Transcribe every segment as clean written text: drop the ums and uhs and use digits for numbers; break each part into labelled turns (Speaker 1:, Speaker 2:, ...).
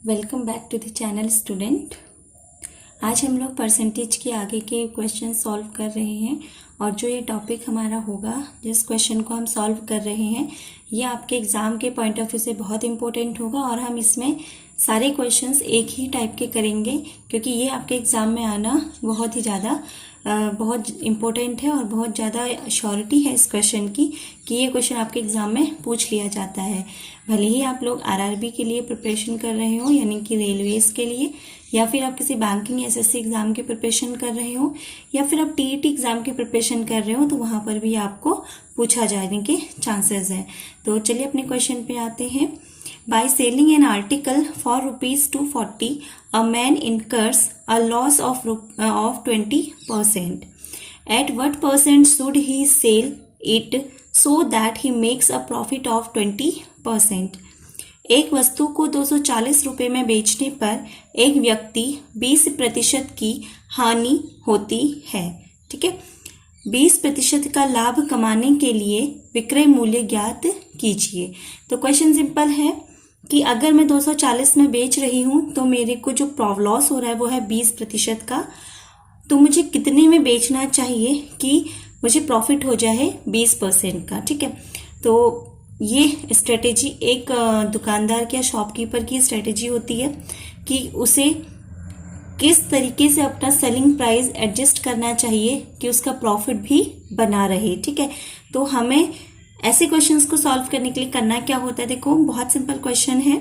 Speaker 1: Welcome back to the channel student. आज हम लोग परसेंटेज के आगे के क्वेश्चन सॉल्व कर रहे हैं और जो ये टॉपिक हमारा होगा, जिस क्वेश्चन को हम सॉल्व कर रहे हैं, ये आपके एग्ज़ाम के पॉइंट ऑफ व्यू से बहुत इंपॉर्टेंट होगा और हम इसमें सारे क्वेश्चंस एक ही टाइप के करेंगे क्योंकि ये आपके एग्ज़ाम में आना बहुत ही ज़्यादा बहुत इम्पोर्टेंट है और बहुत ज़्यादा श्योरिटी है इस क्वेश्चन की कि ये क्वेश्चन आपके एग्ज़ाम में पूछ लिया जाता है। भले ही आप लोग आरआरबी के लिए प्रिपरेशन कर रहे हो, यानी कि रेलवेज़ के लिए, या फिर आप किसी बैंकिंग एसएससी एग्ज़ाम की प्रिपरेशन कर रहे हो, या फिर आप टीईटी एग्ज़ाम की प्रिपरेशन कर रहे हो, तो वहाँ पर भी आपको पूछा जाने के चांसेस हैं। तो चलिए अपने क्वेश्चन पे आते हैं। By selling an article for ₹240, a man incurs a loss of 20%. At what percent should he sell it so that he makes a profit of 20%? एक वस्तु को 240 रुपये में बेचने पर एक व्यक्ति 20% की हानि होती है। ठीक है, 20% का लाभ कमाने के लिए विक्रय मूल्य ज्ञात कीजिए। तो क्वेश्चन सिंपल है कि अगर मैं 240 में बेच रही हूं तो मेरे को जो लॉस हो रहा है वो है 20% का, तो मुझे कितने में बेचना चाहिए कि मुझे प्रॉफिट हो जाए 20% का। ठीक है, तो ये स्ट्रेटेजी एक दुकानदार या शॉपकीपर की स्ट्रेटेजी होती है कि उसे किस तरीके से अपना सेलिंग प्राइस एडजस्ट करना चाहिए कि उसका प्रॉफिट भी बना रहे। ठीक है, तो हमें ऐसे क्वेश्चंस को सॉल्व करने के लिए करना क्या होता है, देखो बहुत सिंपल क्वेश्चन है।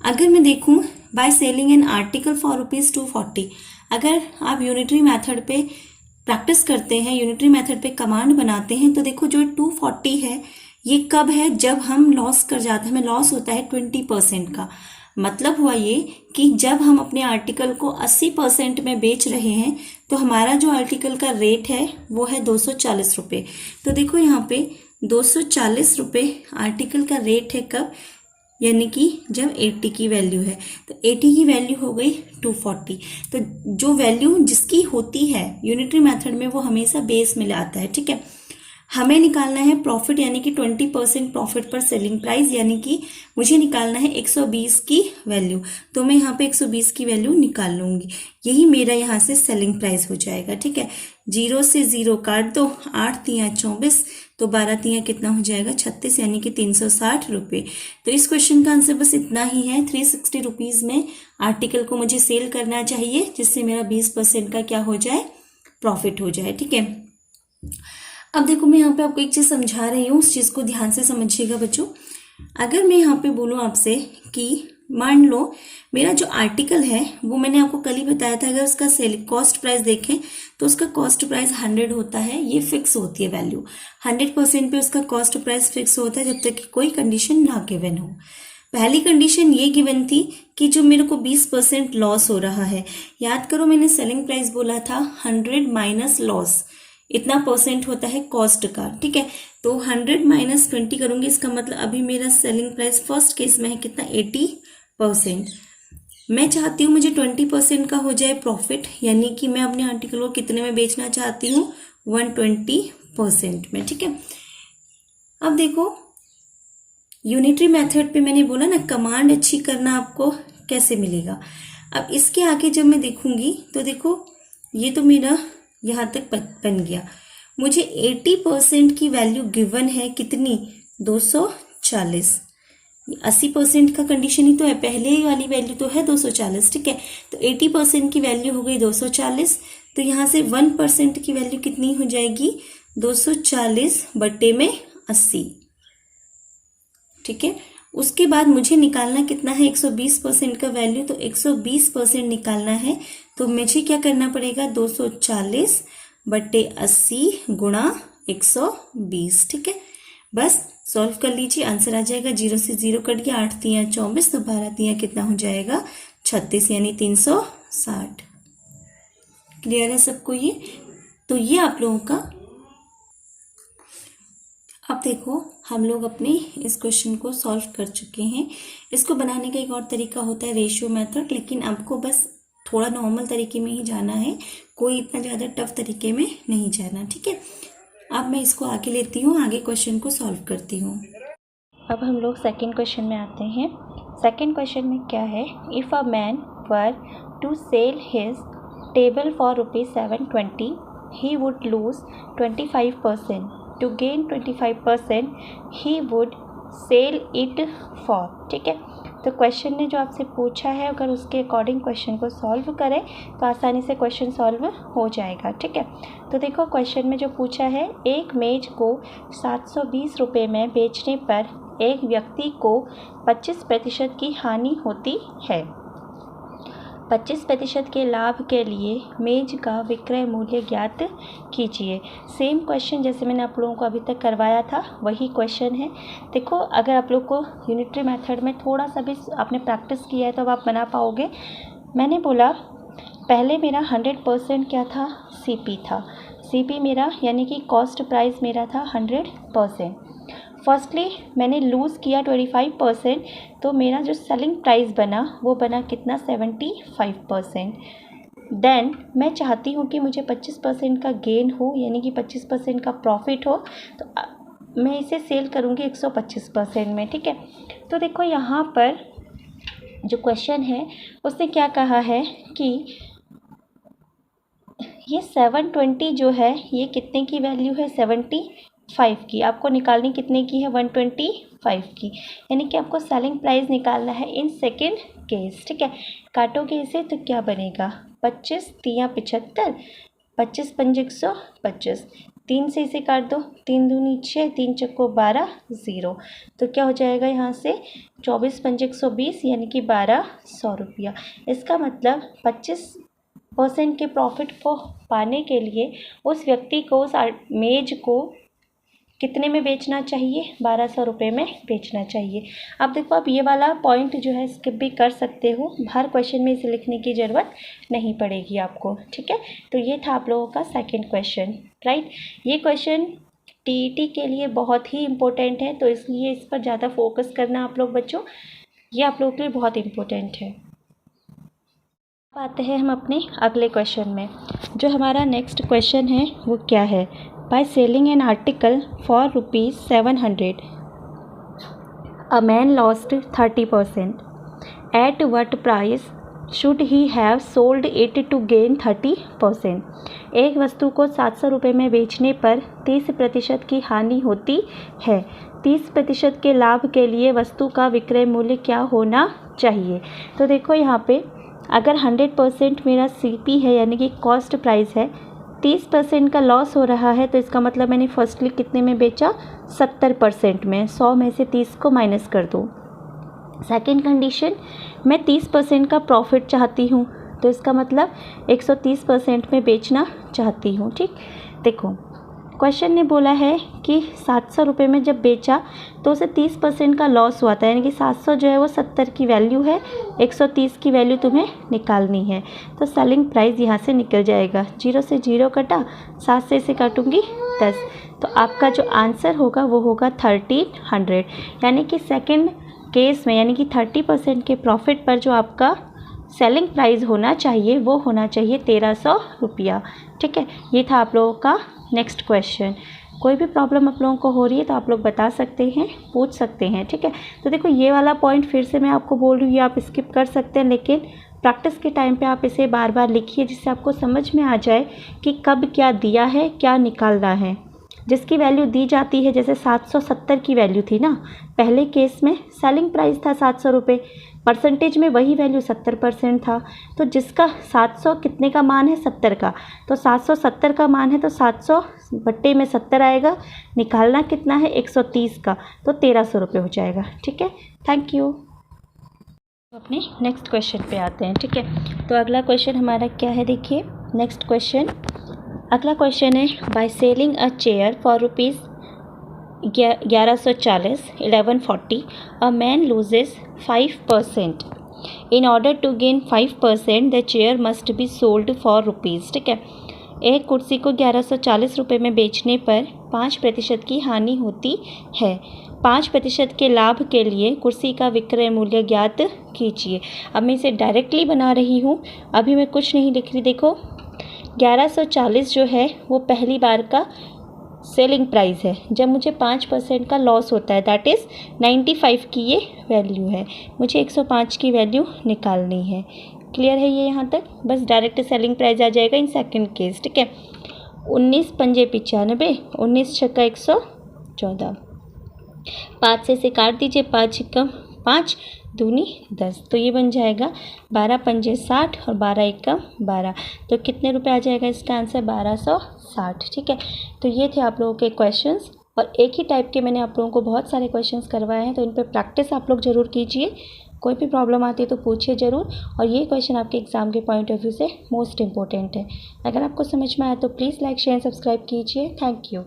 Speaker 1: अगर मैं देखूं by selling an article for ₹240, अगर आप यूनिटरी मेथड पे प्रैक्टिस करते हैं, यूनिटरी मेथड पे कमांड बनाते हैं, तो देखो जो 240 है ये कब है, जब हम लॉस कर जाते हैं, हमें लॉस होता है 20% का। मतलब हुआ ये कि जब हम अपने आर्टिकल को 80% में बेच रहे हैं तो हमारा जो आर्टिकल का रेट है वो है 240 रुपये। तो देखो यहाँ पे 240 रुपये आर्टिकल का रेट है कब, यानी कि जब 80 की वैल्यू है, तो 80 की वैल्यू हो गई 240। तो जो वैल्यू जिसकी होती है यूनिटरी मेथड में वो हमेशा बेस में आता है। ठीक है, हमें निकालना है प्रॉफिट, यानी कि 20% प्रॉफिट पर सेलिंग प्राइस, यानी कि मुझे निकालना है 120 की वैल्यू। तो मैं यहाँ पे 120 की वैल्यू निकाल लूंगी, यही मेरा यहाँ से सेलिंग प्राइस हो जाएगा। ठीक है, 0 से 0 काट दो, 8 तिया 24, तो 12 तिया कितना हो जाएगा 36, यानी कि 360 रुपये। तो इस क्वेश्चन का आंसर बस इतना ही है। 360 रुपीज़ में आर्टिकल को मुझे सेल करना चाहिए जिससे मेरा 20% का क्या हो जाए, प्रॉफिट हो जाए। ठीक है, अब देखो मैं यहाँ पे आपको एक चीज समझा रही हूँ, उस चीज को ध्यान से समझिएगा बच्चों। अगर मैं यहाँ पे बोलूँ आपसे कि मान लो मेरा जो आर्टिकल है वो मैंने आपको कल ही बताया था, अगर उसका सेल कॉस्ट प्राइस देखें तो उसका कॉस्ट प्राइस 100 होता है, ये फिक्स होती है वैल्यू। 100% पे उसका कॉस्ट प्राइस फिक्स होता है जब तक कि कोई कंडीशन ना गिवन हो। पहली कंडीशन ये गिवन थी कि जो मेरे को 20% लॉस हो रहा है, याद करो मैंने सेलिंग प्राइस बोला था 100 माइनस लॉस, इतना परसेंट होता है कॉस्ट का। ठीक है, तो 100 माइनस 20 करूंगी, इसका मतलब अभी मेरा सेलिंग प्राइस फर्स्ट केस में है कितना, 80%। मैं चाहती हूँ मुझे 20% का हो जाए प्रॉफिट, यानी कि मैं अपने आर्टिकल को कितने में बेचना चाहती हूँ, 120% में। ठीक है, अब देखो यूनिटरी मेथड पे मैंने बोला ना कमांड अच्छी करना आपको कैसे मिलेगा। अब इसके आगे जब मैं देखूंगी तो देखो ये तो मेरा यहाँ तक बन गया, मुझे 80% की वैल्यू गिवन है कितनी, 240। 80% का कंडीशन ही तो है, पहले वाली वैल्यू तो है 240। ठीक है, तो 80% की वैल्यू हो गई 240, तो यहाँ से 1% की वैल्यू कितनी हो जाएगी, 240 बटे में 80। ठीक है, उसके बाद मुझे निकालना कितना है, 120% का वैल्यू, तो 120% निकालना है तो मुझे क्या करना पड़ेगा, 240 बटे 80 गुणा 120। ठीक है, बस सॉल्व कर लीजिए, आंसर आ जाएगा। 0 से 0 कट गया, 8 तिया 24, तो 12 तिया कितना हो जाएगा 36, यानी 360। क्लियर है सबको ये? तो ये आप लोगों का। अब देखो हम लोग अपने इस क्वेश्चन को सॉल्व कर चुके हैं। इसको बनाने का एक और तरीका होता है रेशियो मेथड, लेकिन आपको बस थोड़ा नॉर्मल तरीके में ही जाना है, कोई इतना ज़्यादा टफ तरीके में नहीं जाना। ठीक है, अब मैं इसको आगे लेती हूँ, आगे क्वेश्चन को सॉल्व करती हूँ। अब हम लोग सेकंड क्वेश्चन में आते हैं। सेकेंड क्वेश्चन में क्या है, if a man were to sell his table for ₹720 he would lose 25%. To gain 25% he would sell it for. ठीक है, तो क्वेश्चन ने जो आपसे पूछा है अगर उसके अकॉर्डिंग क्वेश्चन को सॉल्व करें तो आसानी से क्वेश्चन सॉल्व हो जाएगा। ठीक है, तो देखो क्वेश्चन में जो पूछा है, एक मेज को 720 रुपये में बेचने पर एक व्यक्ति को 25% की हानि होती है। 25% के लाभ के लिए मेज का विक्रय मूल्य ज्ञात कीजिए। सेम क्वेश्चन जैसे मैंने आप लोगों को अभी तक करवाया था वही क्वेश्चन है। देखो अगर आप लोग को यूनिटरी मेथड में थोड़ा सा भी आपने प्रैक्टिस किया है तो अब आप बना पाओगे। मैंने बोला पहले मेरा 100% क्या था, सीपी था। सीपी मेरा यानी कि कॉस्ट प्राइस मेरा था 100%। फर्स्टली मैंने लूज़ किया 25%, तो मेरा जो सेलिंग प्राइस बना वो बना कितना, 75%। देन मैं चाहती हूँ कि मुझे 25% का गेन हो यानी कि 25% का प्रॉफिट हो, तो मैं इसे सेल करूँगी 125% में। ठीक है, तो देखो यहाँ पर जो क्वेश्चन है उसने क्या कहा है कि ये 720 जो है ये कितने की वैल्यू है, 75 की। आपको निकालनी कितने की है, 125 की, यानी कि आपको सेलिंग प्राइस निकालना है इन सेकेंड केस। ठीक है, काटोगे इसे तो क्या बनेगा, 25 तिया 75, 25 पंजे 125, 3 से इसे काट दो, 3 दूनी 6, 3 चक्को 12, 0। तो क्या हो जाएगा यहाँ से 24 पंजे 120 यानी कि 1200 रुपया। इसका मतलब 25% के प्रॉफिट को पाने के लिए उस व्यक्ति को उस मेज को कितने में बेचना चाहिए, 1200 रुपये में बेचना चाहिए। अब देखो आप ये वाला पॉइंट जो है स्किप भी कर सकते हो, हर क्वेश्चन में इसे लिखने की ज़रूरत नहीं पड़ेगी आपको। ठीक है, तो ये था आप लोगों का सेकंड क्वेश्चन, राइट। ये क्वेश्चन टीईटी के लिए बहुत ही इम्पोर्टेंट है, तो इसलिए इस पर ज़्यादा फोकस करना आप लोग बच्चों, ये आप लोगों के लिए बहुत इम्पोर्टेंट है। अब आते हैं हम अपने अगले क्वेश्चन में। जो हमारा नेक्स्ट क्वेश्चन है वो क्या है, by selling an article for ₹700 a man lost 30%. At what price should he have sold it to gain 30%? एक वस्तु को 700 रुपये में बेचने पर 30% की हानि होती है। 30% के लाभ के लिए वस्तु का विक्रय मूल्य क्या होना चाहिए। तो देखो यहाँ पे अगर 100% मेरा सीपी है यानी कि कॉस्ट प्राइस है, 30% का लॉस हो रहा है, तो इसका मतलब मैंने फर्स्टली कितने में बेचा, 70% में। 100 में से 30 को माइनस कर दो। सेकंड कंडीशन, मैं 30% का प्रॉफिट चाहती हूँ, तो इसका मतलब 130% में बेचना चाहती हूँ। ठीक, देखो क्वेश्चन ने बोला है कि 700 रुपये में जब बेचा तो उसे 30% का लॉस हुआ था, यानी कि 700 जो है वो 70 की वैल्यू है, 130 की वैल्यू तुम्हें निकालनी है। तो सेलिंग प्राइस यहाँ से निकल जाएगा, 0 से 0 कटा, 7 से इसे काटूंगी 10, तो आपका जो आंसर होगा वो होगा 1300। यानी कि सेकेंड केस में यानी कि 30% के प्रॉफिट पर जो आपका सेलिंग प्राइस होना चाहिए वो होना चाहिए 1300 रुपया। ठीक है, ये था आप लोगों का नेक्स्ट क्वेश्चन। कोई भी प्रॉब्लम आप लोगों को हो रही है तो आप लोग बता सकते हैं, पूछ सकते हैं। ठीक है, तो देखो ये वाला पॉइंट फिर से मैं आपको बोल रही हूँ, ये आप स्किप कर सकते हैं, लेकिन प्रैक्टिस के टाइम पे आप इसे बार बार लिखिए जिससे आपको समझ में आ जाए कि कब क्या दिया है, क्या निकालना है। जिसकी वैल्यू दी जाती है, जैसे 770 की वैल्यू थी ना पहले केस में, सेलिंग प्राइस था 700 रुपये, परसेंटेज में वही वैल्यू 70% था, तो जिसका 700 कितने का मान है, 70 का, तो 770 का मान है तो 700 बट्टे में 70 आएगा, निकालना कितना है 130 का, तो 1300 रुपये हो जाएगा। ठीक है, थैंक यू। अपने नेक्स्ट क्वेश्चन पे आते हैं। ठीक है, तो अगला क्वेश्चन हमारा क्या है, देखिए नेक्स्ट क्वेश्चन, अगला क्वेश्चन है, by selling a chair for ₹1140 1140 a man loses 5%। In order to gain 5% the chair must be sold for ₹। ठीक है, एक कुर्सी को 1140 रुपये में बेचने पर 5% की हानि होती है। 5% के लाभ के लिए कुर्सी का विक्रय मूल्य ज्ञात कीजिए। अब मैं इसे डायरेक्टली बना रही हूँ, अभी मैं कुछ नहीं लिख रही। देखो 1140 जो है वो पहली बार का सेलिंग प्राइस है, जब मुझे 5% का लॉस होता है, दैट इज़ 95 की ये वैल्यू है, मुझे 105 की वैल्यू निकालनी है। क्लियर है ये यहाँ तक? बस डायरेक्ट सेलिंग प्राइस आ जाएगा इन सेकंड केस, ठीक है। 19 पंजे 95, 19 छक्का 114, 5 से काट दीजिए, 5 एकम 5 दूनी 10, तो ये बन जाएगा 12 पंजे 60 और 12 एकम 12, तो कितने रुपए आ जाएगा इसका आंसर? 1260, ठीक है। तो ये थे आप लोगों के क्वेश्चंस, और एक ही टाइप के मैंने आप लोगों को बहुत सारे क्वेश्चंस करवाए हैं, तो इन पे प्रैक्टिस आप लोग ज़रूर कीजिए। कोई भी प्रॉब्लम आती है तो पूछिए ज़रूर, और ये क्वेश्चन आपके एग्ज़ाम के पॉइंट ऑफ व्यू से मोस्ट इंपॉर्टेंट है। अगर आपको समझ में आया तो प्लीज़ लाइक शेयर सब्सक्राइब कीजिए। Thank you.